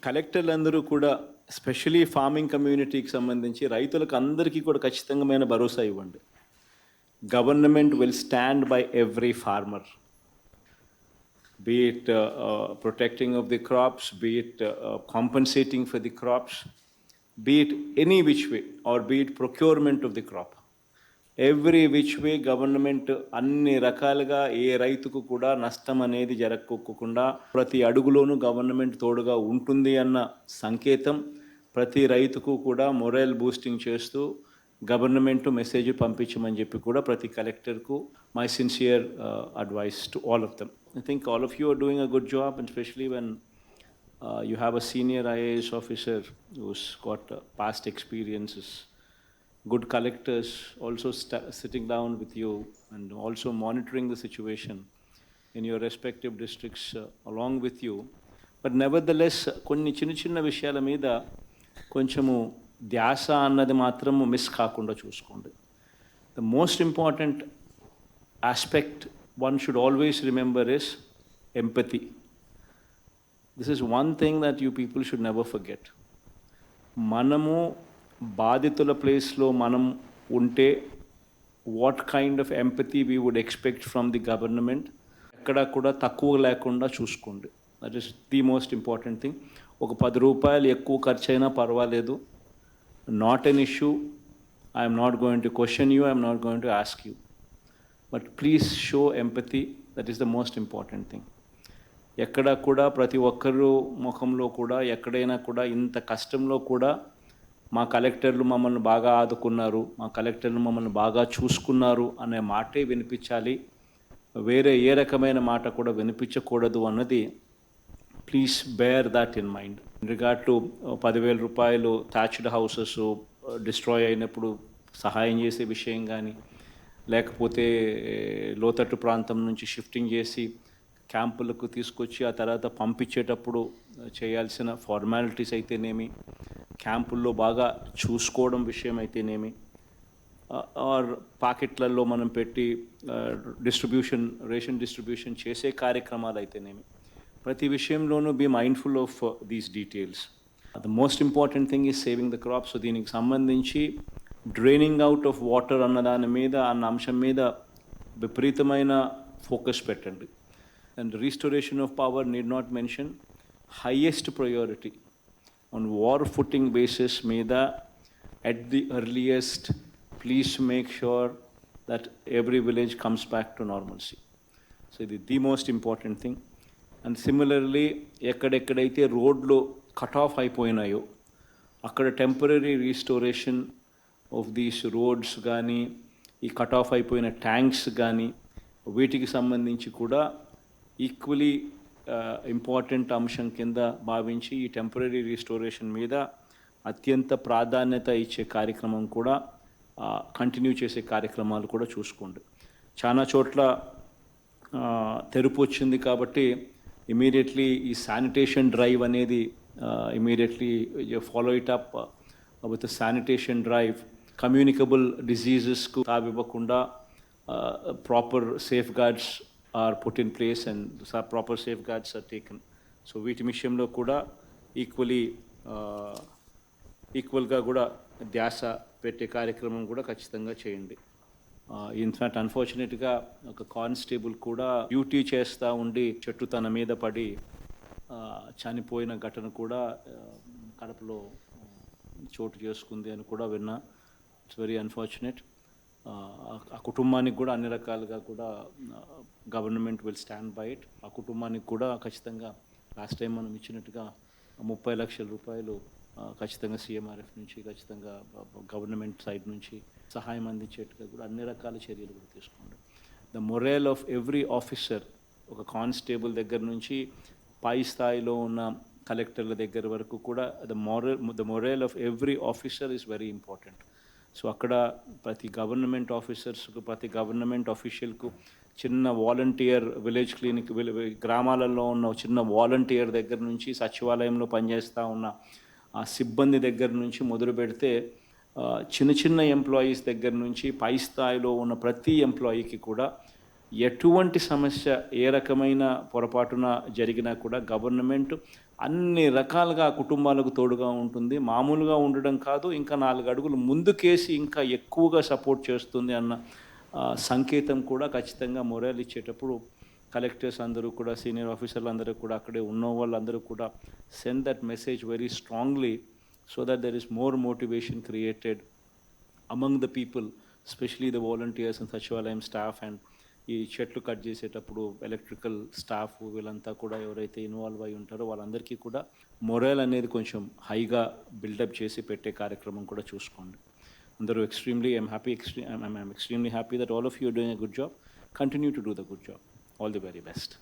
కలెక్టర్లందరూ కూడా especially farming కమ్యూనిటీకి సంబంధించి రైతులకు అందరికీ కూడా ఖచ్చితంగా భరోసా ఇవ్వండి. Government will stand by every farmer. Be it protecting of the crops, be it compensating for the crops, be it any which way, or be it procurement of the crop. Every which way government అన్ని రకాలుగా ఏ రైతుకు కూడా నష్టం అనేది జరగకోకుండా ప్రతి అడుగులోనూ government తోడుగా ఉంటుంది అన్న సంకేతం ప్రతి రైతుకు కూడా మొరల్ బూస్టింగ్ చేస్తూ గవర్నమెంట్ మెసేజ్ పంపించమని చెప్పి కూడా ప్రతి కలెక్టర్కు my sincere advice to all of them. I think all of you are doing a good job, and especially when you have a senior IAS officer who's got past experiences, good collectors also sitting down with you and also monitoring the situation in your respective districts along with you. But nevertheless, కొన్ని చిన్న విషయాల మీద కొంచెము ధ్యాస అన్నది మాత్రము miss కాకుండా చూసుకోండి. The most important aspect one should always remember is empathy. This is one thing that you people should never forget. మనము బాధితుల ప్లేస్లో మనం ఉంటే what kind of empathy we would expect from the government ఎక్కడ కూడా తక్కువ లేకుండా చూసుకోండి. That is the most important thing. ఒక 10 రూపాయలు ఎక్కువ ఖర్చు అయినా పర్వాలేదు, not an issue. I'm not going to question you, I'm not going to ask you. But please show empathy, that is the most important thing. ఎక్కడ కూడా ప్రతి ఒక్కరు ముఖంలో కూడా ఎక్కడైనా కూడా ఇంత కష్టంలో కూడా మా కలెక్టర్లు మమ్మల్ని బాగా ఆదుకున్నారు, మా కలెక్టర్లు మమ్మల్ని బాగా చూసుకున్నారు అనే మాటే వినిపించాలి. వేరే ఏ రకమైన మాట కూడా వినిపించకూడదు అన్నది please bear that in mind. In regard to 10,000 రూపాయలు థ్యాచ్డ్ హౌసెస్ డిస్ట్రాయ్ అయినప్పుడు సహాయం చేసే విషయం కానీ, లేకపోతే లోతట్టు ప్రాంతం నుంచి షిఫ్టింగ్ చేసి క్యాంపులకు తీసుకొచ్చి ఆ తర్వాత పంపించేటప్పుడు చేయాల్సిన ఫార్మాలిటీస్ అయితేనేమి, క్యాంపుల్లో బాగా చూసుకోవడం విషయం అయితేనేమి, ఆర్ పాకెట్లలో మనం పెట్టి రేషన్ డిస్ట్రిబ్యూషన్ చేసే కార్యక్రమాలు అయితేనేమి, ప్రతి విషయంలోనూ be mindful of these details. The most important thing is saving the crops. దీనికి సంబంధించి డ్రైనింగ్ అవుట్ ఆఫ్ వాటర్ అన్న దాని మీద, అన్న అంశం మీద విపరీతమైన ఫోకస్ పెట్టండి. And restoration of power need not mention. Highest priority on war footing basis మీద at the earliest please make sure that every village comes back to normalcy. So ఇది the most important thing. And similarly ఎక్కడెక్కడైతే రోడ్లు cut off అయిపోయినాయో అక్కడ temporary restoration of these roads కానీ, ఈ cut off అయిపోయిన tanks కానీ, వీటికి సంబంధించి కూడా ఈక్వలీ ఇంపార్టెంట్ అంశం కింద భావించి ఈ టెంపరీ రీస్టోరేషన్ మీద అత్యంత ప్రాధాన్యత ఇచ్చే కార్యక్రమం కూడా కంటిన్యూ చేసే కార్యక్రమాలు కూడా చూసుకోండి. చాలా చోట్ల తెరుపు వచ్చింది కాబట్టి ఇమీడియట్లీ ఈ శానిటేషన్ డ్రైవ్ అనేది immediately follow it up with sanitation drive. Communicable డిజీజెస్కు తావివ్వకుండా proper safeguards are put in place and proper safeguards are taken. So వీటి విషయంలో కూడా ఈక్వల్గా కూడా ధ్యాస పెట్టే కార్యక్రమం కూడా ఖచ్చితంగా చేయండి. ఇన్ఫ్యాక్ట్ అన్ఫార్చునేట్గా ఒక కానిస్టేబుల్ కూడా డ్యూటీ చేస్తూ ఉండి చెట్టు తన మీద పడి చనిపోయిన ఘటన కూడా కడపలో చోటు చేసుకుంది అని కూడా విన్నా. It's very unfortunate. ఆ కుటుంబానికి కూడా అన్ని రకాలుగా కూడా government will stand by it. ఆ కుటుంబానికి కూడా ఖచ్చితంగా లాస్ట్ టైం మనం ఇచ్చినట్టుగా 30 లక్షల రూపాయలు ఖచ్చితంగా సీఎంఆర్ఎఫ్ నుంచి, ఖచ్చితంగా గవర్నమెంట్ సైడ్ నుంచి సహాయం అందించేట్టుగా కూడా అన్ని రకాల చర్యలు కూడా తీసుకోండి. The moral of every officer, ఒక కానిస్టేబుల్ దగ్గర నుంచి పై స్థాయిలో ఉన్న కలెక్టర్ల దగ్గర వరకు కూడా the moral of every officer is very important. So అక్కడ ప్రతి గవర్నమెంట్ ఆఫీసర్స్కు, ప్రతి గవర్నమెంట్ ఆఫీషియల్కు చిన్న వాలంటీర్ విలేజ్ క్లినిక్ గ్రామాలలో ఉన్న చిన్న వాలంటీర్ దగ్గర నుంచి సచివాలయంలో పనిచేస్తూ ఉన్న ఆ సిబ్బంది దగ్గర నుంచి మొదలు పెడితే చిన్న ఎంప్లాయీస్ దగ్గర నుంచి పై స్థాయిలో ఉన్న ప్రతి ఎంప్లాయీకి కూడా ఎటువంటి సమస్య ఏ రకమైన పొరపాటున జరిగినా కూడా గవర్నమెంట్ అన్ని రకాలుగా ఆ కుటుంబాలకు తోడుగా ఉంటుంది. మామూలుగా ఉండడం కాదు, ఇంకా 4 అడుగులు ముందుకేసి ఇంకా ఎక్కువగా సపోర్ట్ చేస్తుంది అన్న సంకేతం కూడా ఖచ్చితంగా మొరాల్ ఇచ్చేటప్పుడు కలెక్టర్స్ అందరూ కూడా, సీనియర్ ఆఫీసర్లు అందరూ కూడా, అక్కడే ఉన్న వాళ్ళందరూ కూడా send that message very strongly so that there is more motivation created among the people, especially the volunteers and సచివాలయం స్టాఫ్ అండ్ ఈ చెట్లు కట్ చేసేటప్పుడు ఎలక్ట్రికల్ స్టాఫ్ వీళ్ళంతా కూడా ఎవరైతే ఇన్వాల్వ్ అయి ఉంటారో వాళ్ళందరికీ కూడా మొరల్ అనేది కొంచెం హైగా బిల్డప్ చేసి పెట్టే కార్యక్రమం కూడా చూసుకోండి. అందరూ I'm extremely happy that all of you doing a good job. Continue to do the good job. All the very best.